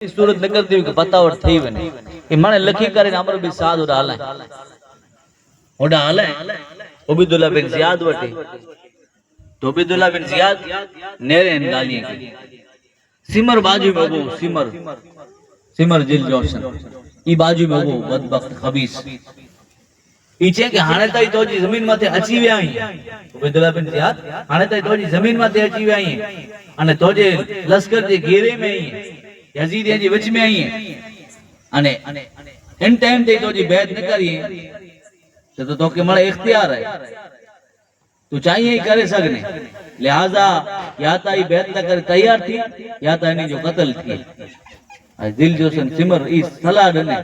सूरत निकलती हुई बतावट थी वने कि माने लखी करे अमर बिन साद ओडा हाले उबैदुल्लाह बिन जियाद वटे तो उबैदुल्लाह बिन जियाद नेरे इन गालियां की सिमर बाजू में वो सिमर जिल जोशन ई बाजू में वो बदबख्त खबीस पीछे के हाने ताई तोजी जमीन माथे अची वे आई उबैदुल्लाह बिन जियाद हाने ताई तोजी जमीन माथे अची वे आई अने तोजे लश्कर जे घेरे में आई यजीद जी विच में आई है अने इन टाइम ते तो जी बैत न करी तो के मळे इख्तियार है तू चाहिए ही करे सकने लिहाजा या ता ई बैत न कर तैयार थी या ता इनी जो कत्ल थी दिल जो सन सिमर ई सलाह दने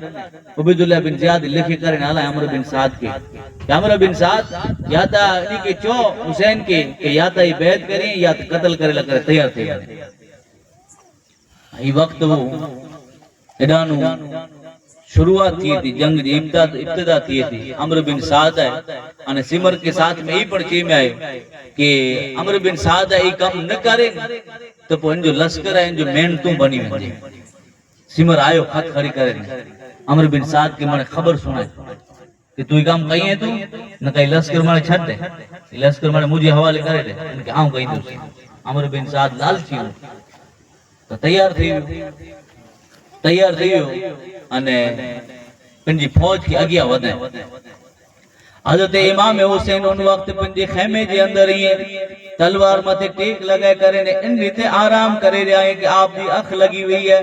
उबैदुल्लाह बिन जियाद लिखी करे नाला अमर बिन साद के अमर बिन साद या ता इनी के चो हुसैन के या ता ई बैत करी या कत्ल करे लगे तैयार थे ई वक्त वो एडानु शुरुआत की थी जंग जी इब्तिदा की थी अमर बिन साद है अने सिमर के साथ में ई पण ची में आयो कि अमर बिन साद है ई काम न करे तो पो जो लश्कर है जो मेन तू बनी वजे सिमर आयो खत खड़ी करे अमर बिन साद के माने खबर सुनाए कि तू ई काम कई है तू न कई लश्कर माने छड दे लश्कर माने मुझे हवाले करे दे कि आऊं कई दू अमर बिन साद लालची तो तैयार थी अने पंजी फौज की अगिया वधे हजरत इमाम हुसैन उन वक्त पंजे खेमे जे अंदर ही तलवार मथे टेक लगाए करे ने इन रीते आराम करे रहा है कि आप दी अख लगी हुई है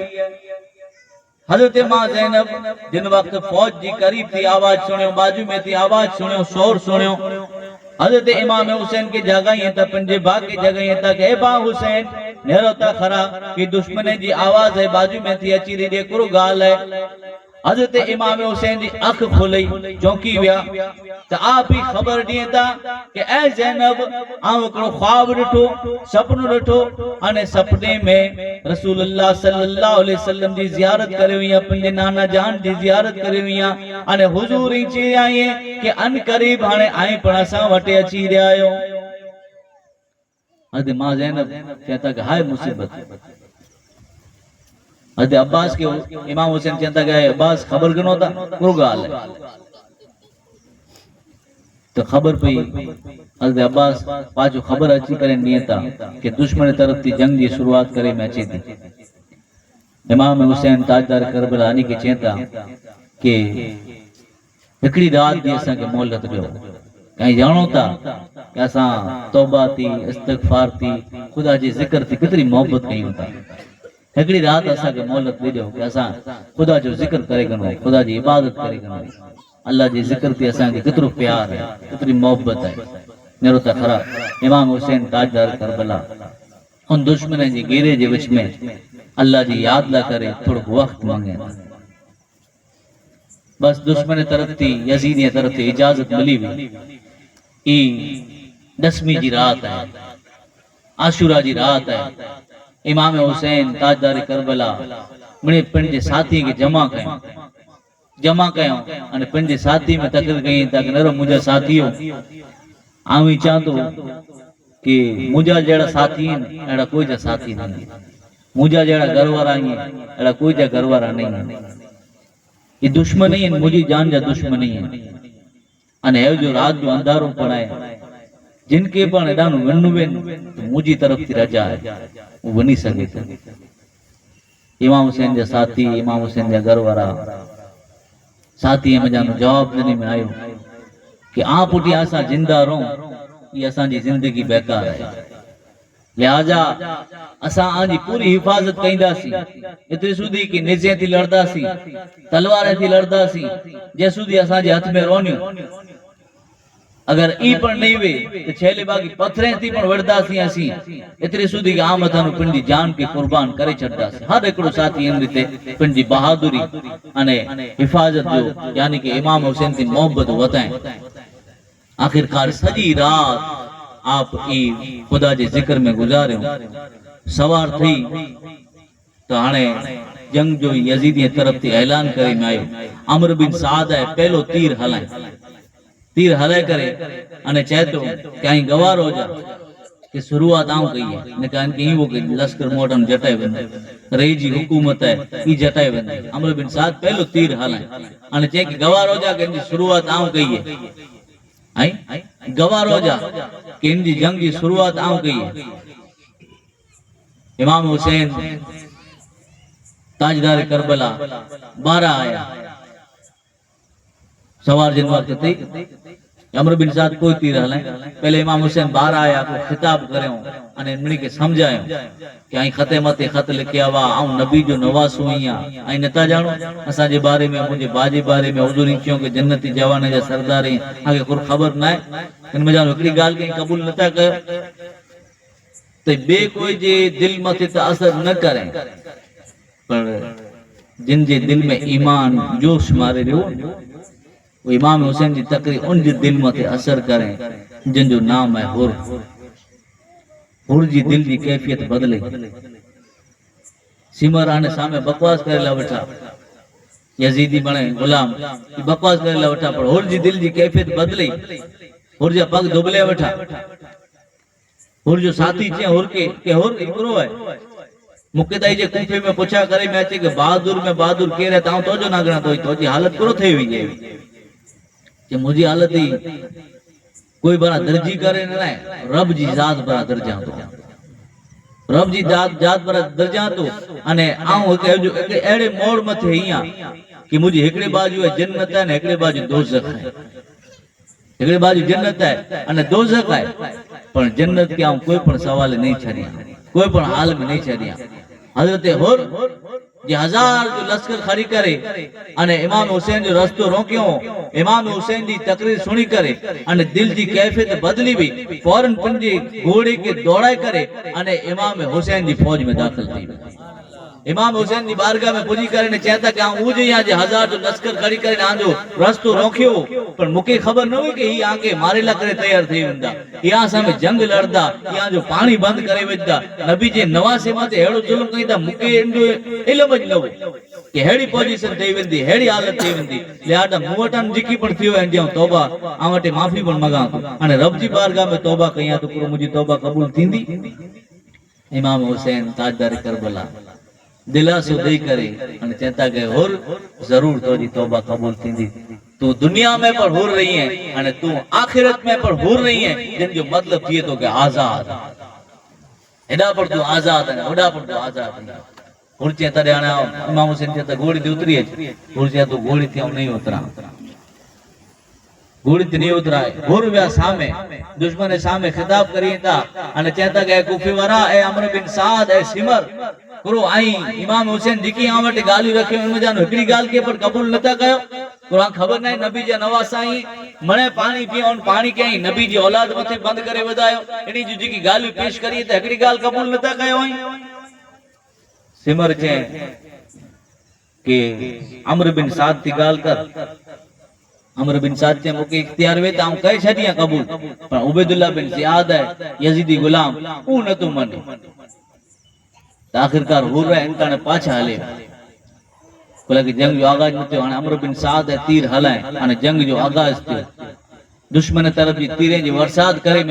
हजरत मां ज़ैनब जिन वक्त फौज जी करीब थी आवाज सुनियो बाजू में थी आवाज सुनियो शोर सुनियो हजरत इमाम हुसैन की जगह ये था पंजे भाग की जगह ये था कि ए बा हुसैन नेरोता खरा कि दुश्मन जी आवाज है बाजू में थी अची री देखो गाल है हजरत इमाम हुसैन जी अख खुलई चौंकी विया तो आप ही खबर दिए था कि ए ज़ैनब आऊं एकड़ो ख्वाब ॾिठो सपनो ॾिठो अने सपने में रसूलुल्लाह सल्लल्लाहु अलैहि वसल्लम जी जियारत करे हुई पंजे नाना जान जी जियारत करे हुई अने हुजूर ही चई आई कि अन करीब हाने आई पण असां वटे अची रहिया आहियो अदे मां ज़ैनब कहता कि हाय मुसीबत अदे अब्बास के इमाम हुसैन कहता कि अब्बास खबर गनो था पूरो गाल है तो खबर पई अदे अब्बास पाछो खबर अची करे नियता कि दुश्मन तरफ थी जंग की शुरुआत करे में अची थी इमाम हुसैन ताजदार करबला आनी के चेता कि एकड़ी रात दी असा के मोहलत दियो कहीं जानो था कि असा तौबा थी इस्तिगफार थी खुदा जी जिक्र थी कितनी मोहब्बत कई होता एकड़ी रात असा के मोहलत दियो कि असा खुदा जो जिक्र करे गनो खुदा जी इबादत करे गनो अल्लाह जी जिक्र थी असा के कितरो प्यार है कितनी मोहब्बत है नेरो ता खरा इमाम हुसैन ताजदार करबला उन दुश्मन जी घेरे जे विच में अल्लाह जी याद ला करे थोड़ो वक्त मांगे बस दुश्मन तरफ थी यजीदी तरफ थी इजाजत मिली हुई ई 10वीं जी रात है आशूरा जी रात है इमाम हुसैन ताजदार करबला मने पंजे साथी के जमा कयो अने पंजे साथी में तकरीर कई तक नरो मुझा साथियो आवी चाहतो कि मुझा जेड़ा साथी है एड़ा कोई जा साथी नहीं मुझा जेड़ा घरवारा है एड़ा कोई जा घरवारा नहीं ये दुश्मनी है मुझी जान जा दुश्मनी है अने हे जो रात जो अंधारो पड़ाए जिनके पण एडानु वन्नु बेन तो मुझी तरफ थी रजा है वो बनी सके इमाम हुसैन जा साथी इमाम हुसैन जा घरवारा साथी में जानो जवाब देने में आयो कि आप उठी असा जिंदा रहो ये असा जी जिंदगी बेकार है लिहाजा असा आजी पूरी हिफाजत कईंदासी इतनी सुधी कि निजे थी लड़दासी तलवारें थी लड़दासी जे सुधी असा जे हाथ में रोनियो अगर ई पण नहीं वे तो छेले बागी पत्थरें थी पण वड़दासी असी इतनी सुधी कि आम अथानु पिंडी जान के कुर्बान करे छड़दासी हर एकड़ो साथी इन रीते पिंडी बहादुरी अने हिफाजत जो यानी कि इमाम हुसैन थी मोहब्बत वताए आखिरकार सजी रात आप ई खुदा जे जिक्र में गुजारे सवार थी तो हाने जंग जो यजीदी तरफ थी ऐलान करे में आयो अमर बिन साद है पहलो तीर हलाए करे अने चेतो कहीं गवार हो जा कि शुरुआत आऊं कही है ने कहन कि वो कि लश्कर मोटन जटाए वेंदे रही जी हुकूमत है ई जटाए वेंदे अमर बिन साद पहलो तीर हलाए अने चे कि गवार हो जा कि इनकी शुरुआत आऊं कही है आई गवार हो जा कि इनकी जंग की शुरुआत आऊं कही है। इमाम हुसैन ताजदार करबला 12 आया सवार जिन वक्त थी अमर बिन साद कोई तीर हलाए पहले इमाम हुसैन 12 आया को खिताब करयो अने इनमणी के समझायो कि आई खते मते खत लिखया वा आऊं नबी जो नवासो हिया आई नता जानो असा जे बारे में मुझे बाजे बारे में हुजूरी क्यों के जन्नती जवान जा सरदार आगे कुछ खबर ना है इन मजा एकड़ी गाल के कबूल नता कयो ते बे कोई जे दिल मथे त असर न करे पर जिन जे दिल में ईमान जोश मारे रहो वो इमाम हुसैन जी तकरीर उन जे दिल मथे असर करें जिन जो नाम है हुर हुर जी दिल की कैफियत बदले सिमर आने सामे बकवास करेला बैठा यजीदी बने गुलाम बकवास करेला बैठा पर हुर जी दिल की कैफियत बदले हुर जा पग दुबले बैठा हुर जो साथी छे हुर के हुर एकरो है मुक्केदाई जे कूफे में पूछा करे मैं अचे के बहादुर के रहता हूं तो जो नागना तो जी हालत करो थे हुई है कि मुझी हालत ही कोई बड़ा दर्जी करे ना रब जी जात बड़ा दर्जा तो रब जी जात बड़ा दर्जा तो अने आऊं जो एड़े मोड़ मथे हिया कि मुझी एकड़े बाजू है जन्नत है ने एकड़े बाजू दोज़ख है एकड़े बाजू जन्नत है अने दोज़ख है पर जन्नत के आऊं कोई पण सवाल नहीं छरिया कोई पण हाल में नहीं छरिया हजरत हुर जे 1000 जो लश्कर खड़ी करे अने इमाम हुसैन जो रस्तो रोक्यो इमाम हुसैन जी तकरीर सुनी करे अने दिल जी कैफियत बदली भी फौरन पंजे घोड़े के दौड़ाए करे अने इमाम हुसैन जी फौज में दाखिल थी इमाम हुसैन जी बारगाह में पुजी करे ने चाहता कि हूं जे यहाँ जे 1000 जो लश्कर खड़ी करे आंजो रस्तो रोक्यो पर मुके खबर न हुई कि ही आके मारेला करे तैयार थई वेंदा यहाँ सामे जंग लड़दा यहाँ जो पानी बंद करे वेंदा नबी जे नवासे माते हेड़ो जुल्म कईदा मुके इंदो इल्म ज न कि हेड़ी पोजीशन थई वेंदी हेड़ी हालत थई वेंदी लिहाजा मुवटन जिकी पण थियो एन जे तौबा आवटे माफी पण मगा अने रब जी बारगाह में तौबा कया तो पूरो मुजी तौबा कबूल थींदी। इमाम हुसैन ताजदार करबला दिलासो दे करे अने चेता के हुर जरूर तोजी तौबा कबूल थींदी तू दुनिया में पर हुर रही है अने तू आखिरत में पर हुर रही है जिन जो मतलब थिए तो के आजाद एडा पर तू आजाद है ओडा पर तू आजाद है हुर चेता रे इमाम हुसैन चेता घोड़ी दी उतरी है हुर चेता तो घोड़ी थी नहीं उतरा घोड़ी थी नहीं उतरा हुर व्या सामे दुश्मन सामे खिताब करी था अने चेता के कूफी वाला ए अमर बिन साद ए सिमर करो आई इमाम हुसैन दिकी आवटे गाली रखे उन जानो एकड़ी गाल के पर कबूल नता कयो कुरान खबर नहीं नबी जे नवासाई मणे पानी पियो उन पानी के नबी जी औलाद मथे बंद करे वदायो एनी जी की गाली पेश करी त एकड़ी गाल कबूल नता कयो सिमर छे के अमर बिन साद थी गाल कर अमर बिन साद छे मुके इख्तियार वे त हम कह छदिया कबूल पर उबैदुल्लाह बिन जियाद है यजीदी गुलाम ऊ न तो मने आखिरकार हो रहा है इनका ने पाछा हले बोला कि जंग जो आगाज न थियो अमर बिन साद है तीर हलाए अने जंग जो आगाज थियो दुश्मन तरफ जी तीरे जी वरसाद करे में